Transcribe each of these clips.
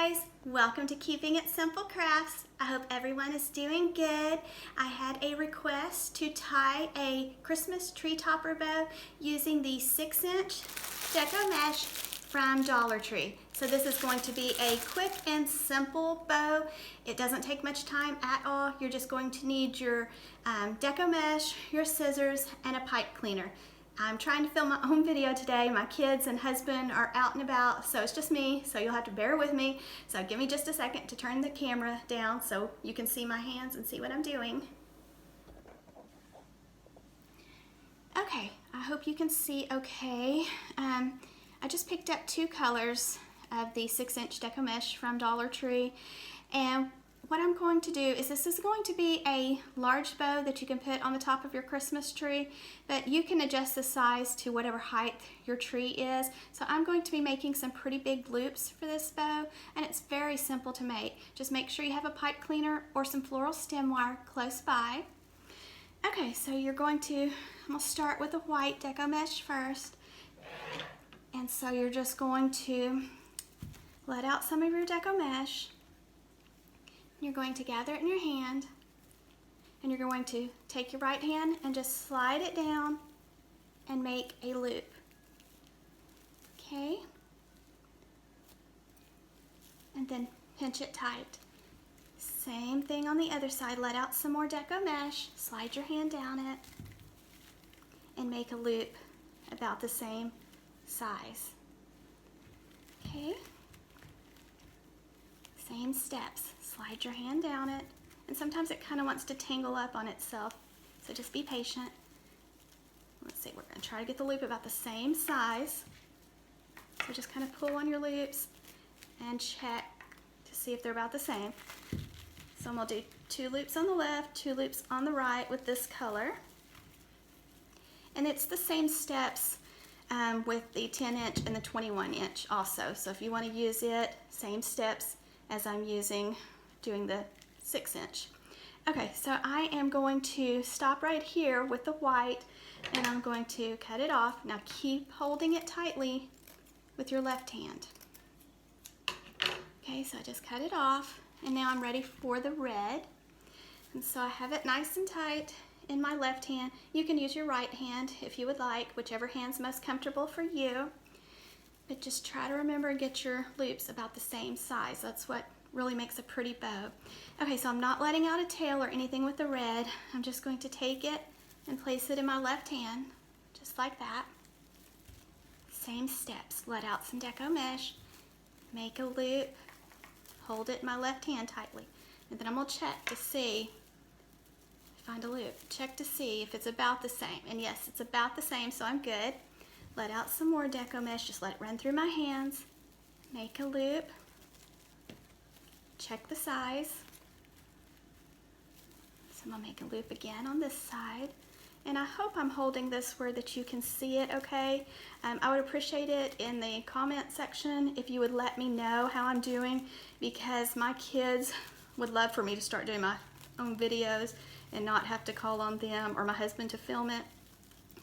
guys, welcome to Keeping It Simple Crafts. I hope everyone is doing good. I had a request to tie a Christmas tree topper bow using the 6-inch Deco mesh from Dollar Tree. So this is going to be a quick and simple bow. It doesn't take much time at all. You're just going to need your Deco mesh, your scissors, and a pipe cleaner. I'm trying to film my own video today. My kids and husband are out and about, so it's just me, so you'll have to bear with me. So give me just a second to turn the camera down so you can see my hands and see what I'm doing. Okay, I hope you can see okay. I just picked up 2 colors of the 6-inch Deco mesh from Dollar Tree, and what I'm going to do is this is going to be a large bow that you can put on the top of your Christmas tree, but you can adjust the size to whatever height your tree is. So I'm going to be making some pretty big loops for this bow, and it's very simple to make. Just make sure you have a pipe cleaner or some floral stem wire close by. Okay, so I'm going to start with the white Deco mesh first. And so you're just going to let out some of your Deco mesh. You're going to gather it in your hand, and you're going to take your right hand and just slide it down and make a loop. Okay? And then pinch it tight. Same thing on the other side. Let out some more Deco mesh, slide your hand down it, and make a loop about the same size. Okay? Same steps. Slide your hand down it, and sometimes it kind of wants to tangle up on itself, so just be patient. Let's see, we're going to try to get the loop about the same size. So just kind of pull on your loops and check to see if they're about the same. So I'm going to do 2 loops on the left, 2 loops on the right with this color. And it's the same steps with the 10-inch and the 21-inch also. So if you want to use it, same steps as I'm using doing the 6-inch. Okay, so I am going to stop right here with the white, and I'm going to cut it off. Now keep holding it tightly with your left hand. Okay, so I just cut it off, and now I'm ready for the red. And so I have it nice and tight in my left hand. You can use your right hand if you would like, whichever hand's most comfortable for you. But just try to remember and get your loops about the same size. That's what really makes a pretty bow. Okay, so I'm not letting out a tail or anything with the red. I'm just going to take it and place it in my left hand, just like that. Same steps. Let out some Deco mesh, make a loop, hold it in my left hand tightly, and then I'm going to check to see, find a loop, check to see if it's about the same. And yes, it's about the same, so I'm good. Let out some more Deco mesh, just let it run through my hands, make a loop, check the size. So I'm going to make a loop again on this side, and I hope I'm holding this where that you can see it okay. I would appreciate it in the comment section if you would let me know how I'm doing, because my kids would love for me to start doing my own videos and not have to call on them or my husband to film it.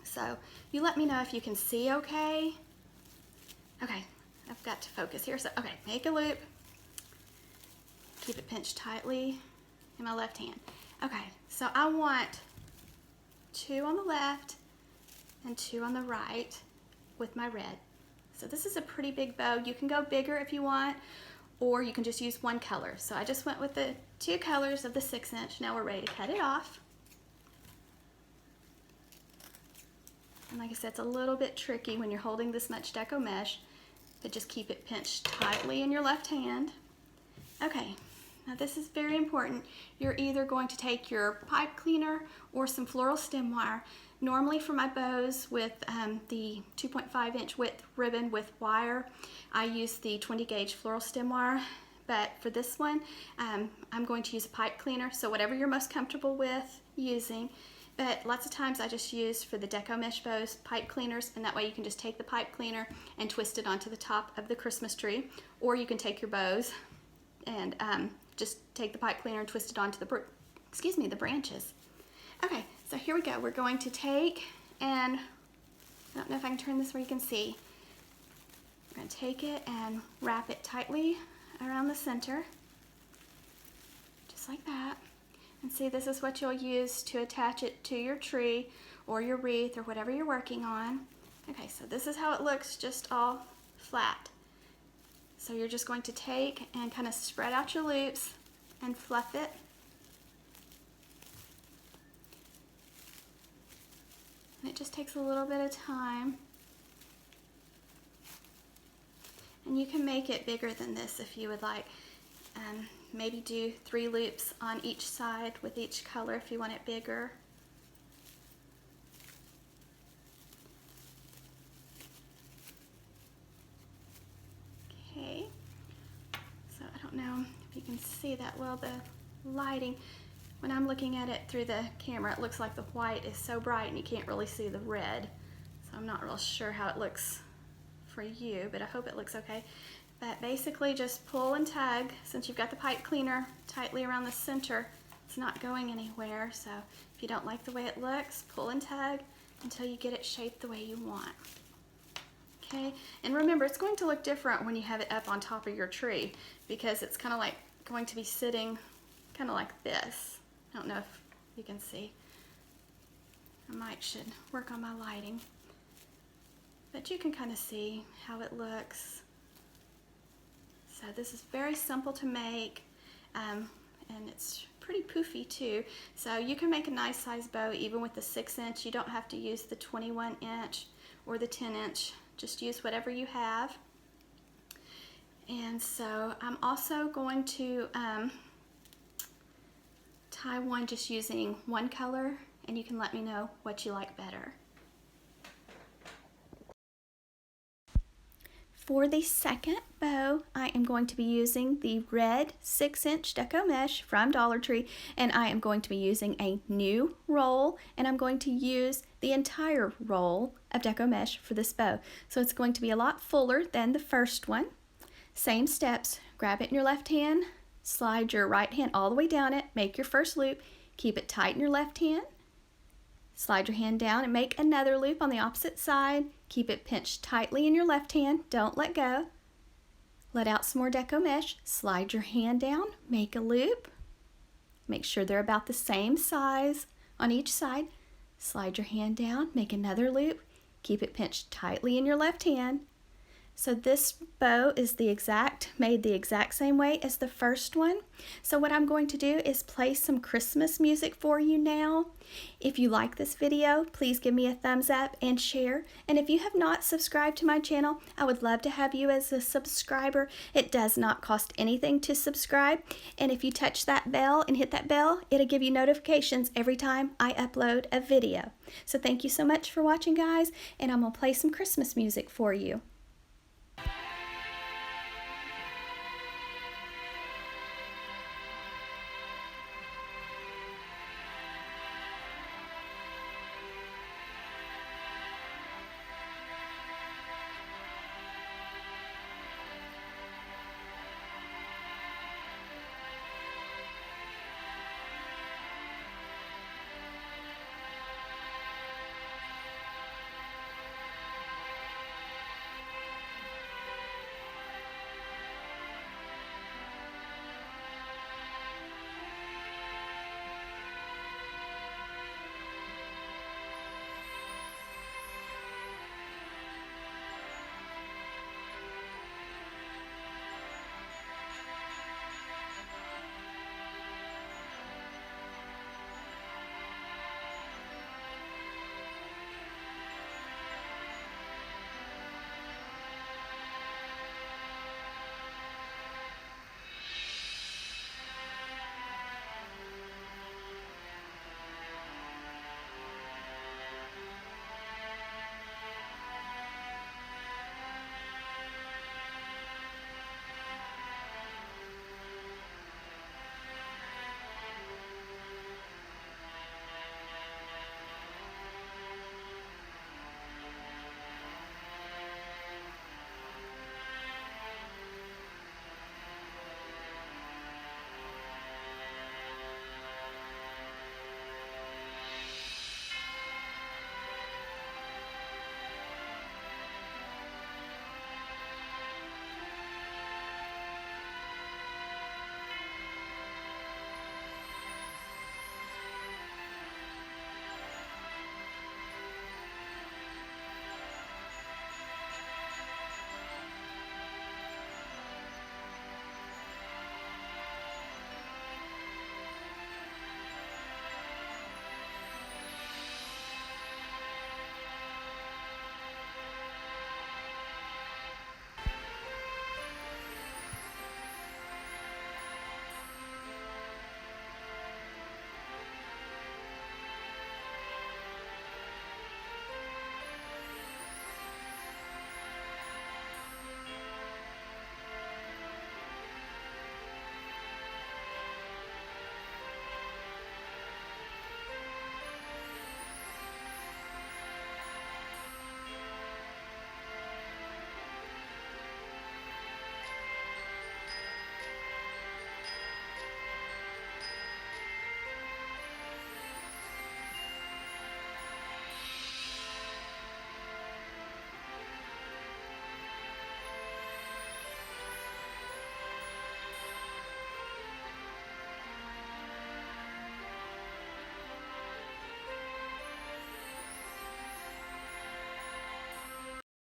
So you let me know if you can see okay. Okay, I've got to focus here. So, okay, make a loop. Keep it pinched tightly in my left hand. Okay, so I want 2 on the left and 2 on the right with my red. So this is a pretty big bow. You can go bigger if you want, or you can just use 1 color. So I just went with the 2 colors of the 6-inch. Now we're ready to cut it off. And like I said, it's a little bit tricky when you're holding this much Deco mesh, but just keep it pinched tightly in your left hand. Okay, now this is very important. You're either going to take your pipe cleaner or some floral stem wire. Normally for my bows with the 2.5-inch width ribbon with wire, I use the 20-gauge floral stem wire. But for this one, I'm going to use a pipe cleaner, so whatever you're most comfortable with using. But lots of times I just use, for the Deco mesh bows, pipe cleaners, and that way you can just take the pipe cleaner and twist it onto the top of the Christmas tree. Or you can take your bows and just take the pipe cleaner and twist it onto the branches. Okay, so here we go. We're going to take, and I don't know if I can turn this where you can see. We're going to take it and wrap it tightly around the center, just like that. And see, this is what you'll use to attach it to your tree or your wreath or whatever you're working on. Okay, so this is how it looks, just all flat. So you're just going to take and kind of spread out your loops and fluff it. And it just takes a little bit of time. And you can make it bigger than this if you would like. Maybe do 3 loops on each side with each color if you want it bigger. Okay, so I don't know if you can see that well, the lighting. When I'm looking at it through the camera, it looks like the white is so bright and you can't really see the red. So I'm not real sure how it looks for you, but I hope it looks okay. But basically just pull and tug, since you've got the pipe cleaner tightly around the center, it's not going anywhere. So if you don't like the way it looks, pull and tug until you get it shaped the way you want. Okay, and remember, it's going to look different when you have it up on top of your tree because it's kind of like going to be sitting kind of like this. I don't know if you can see. I should work on my lighting. But you can kind of see how it looks. So this is very simple to make, and it's pretty poofy too. So you can make a nice size bow even with the 6-inch. You don't have to use the 21-inch or the 10-inch. Just use whatever you have. And so I'm also going to tie one just using one color, and you can let me know what you like better. For the second bow, I am going to be using the red 6-inch Deco mesh from Dollar Tree, and I am going to be using a new roll, and I'm going to use the entire roll of Deco mesh for this bow. So it's going to be a lot fuller than the first one. Same steps, grab it in your left hand, slide your right hand all the way down it, make your first loop, keep it tight in your left hand, slide your hand down and make another loop on the opposite side. Keep it pinched tightly in your left hand. Don't let go. Let out some more Deco mesh. Slide your hand down. Make a loop. Make sure they're about the same size on each side. Slide your hand down. Make another loop. Keep it pinched tightly in your left hand. So this bow is made the exact same way as the first one. So what I'm going to do is play some Christmas music for you now. If you like this video, please give me a thumbs up and share. And if you have not subscribed to my channel, I would love to have you as a subscriber. It does not cost anything to subscribe. And if you touch that bell and hit that bell, it'll give you notifications every time I upload a video. So thank you so much for watching, guys, and I'm gonna play some Christmas music for you.